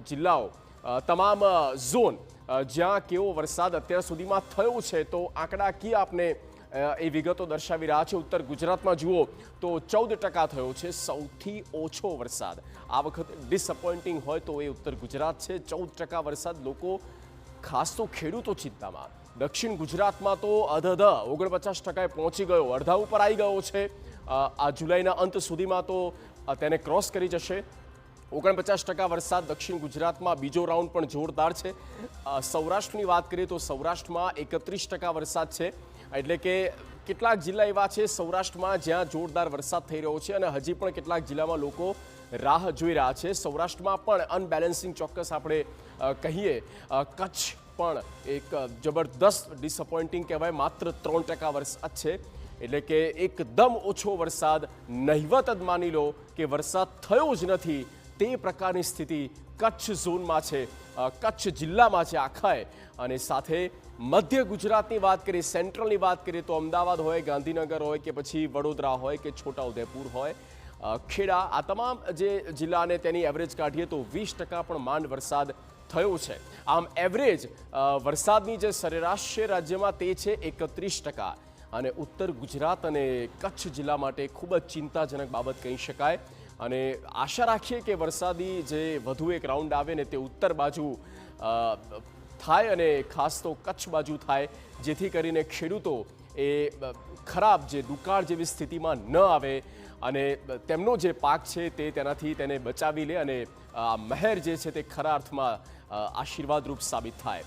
જિલ્લાઓ તમામ ઝોન જ્યાં કેવો વરસાદ અત્યાર સુધીમાં થયો છે તો આંકડાકીય આપને એ વિગતો દર્શાવી રહ્યા છે। ઉત્તર ગુજરાતમાં જુઓ તો 14% થયો છે, સૌથી ઓછો વરસાદ આ વખતે ડિસઅપોઇન્ટિંગ હોય તો એ ઉત્તર ગુજરાત છે। 14% વરસાદ, લોકો ખાસ તો ખેડૂતો ચિંતામાં। દક્ષિણ ગુજરાતમાં તો અધધ 49% પહોંચી ગયો, અડધા ઉપર આવી ગયો છે। આ જુલાઈના અંત સુધીમાં તો તેને ક્રોસ કરી જશે। 49% વરસાદ દક્ષિણ ગુજરાતમાં, બીજો રાઉન્ડ પણ જોરદાર છે। સૌરાષ્ટ્રની વાત કરીએ તો સૌરાષ્ટ્રમાં 31% વરસાદ છે, એટલે કે કેટલાક જિલ્લા એવા છે સૌરાષ્ટ્રમાં જ્યાં જોરદાર વરસાદ થઈ રહ્યો છે અને હજી પણ કેટલાક જિલ્લામાં લોકો રાહ જોઈ રહ્યા છે। સૌરાષ્ટ્રમાં પણ અનબેલેન્સિંગ ચોક્કસ આપણે કહીએ। કચ્છ પણ એક જબરદસ્ત ડિસઅપોઇન્ટિંગ કહેવાય, માત્ર 3% વરસાદ છે, એટલે કે એકદમ ઓછો વરસાદ, નહિવત જ માની લો કે વરસાદ થયો જ નથી તે પ્રકારની સ્થિતિ કચ્છ ઝોનમાં છે, કચ્છ જિલ્લામાં છે આખાએ। અને સાથે મધ્ય ગુજરાતની વાત કરીએ, સેન્ટ્રલની વાત કરીએ તો અમદાવાદ હોય, ગાંધીનગર હોય કે પછી વડોદરા હોય કે છોટાઉદેપુર હોય, ખેડા, આ તમામ જે જિલ્લાને તેની એવરેજ કાઢીએ તો 20% પણ માંડ વરસાદ થયો છે। આમ એવરેજ વરસાદની જે સરેરાશ છે રાજ્યમાં તે છે 31%, અને ઉત્તર ગુજરાત અને કચ્છ જિલ્લા માટે ખૂબ જ ચિંતાજનક બાબત કહી શકાય। અને આશા રાખીએ કે વરસાદી જે વધુ એક રાઉન્ડ આવે ને તે ઉત્તર બાજુ થાય અને ખાસ તો કચ્છ બાજુ થાય, જેથી કરીને ખેડૂતો એ ખરાબ જે દુકાળ જેવી સ્થિતિમાં ન આવે અને તેમનો જે પાક છે તે તેનાથી તેને બચાવી લે અને આ મહેર જે છે તે ખરા અર્થમાં આશીર્વાદરૂપ સાબિત થાય।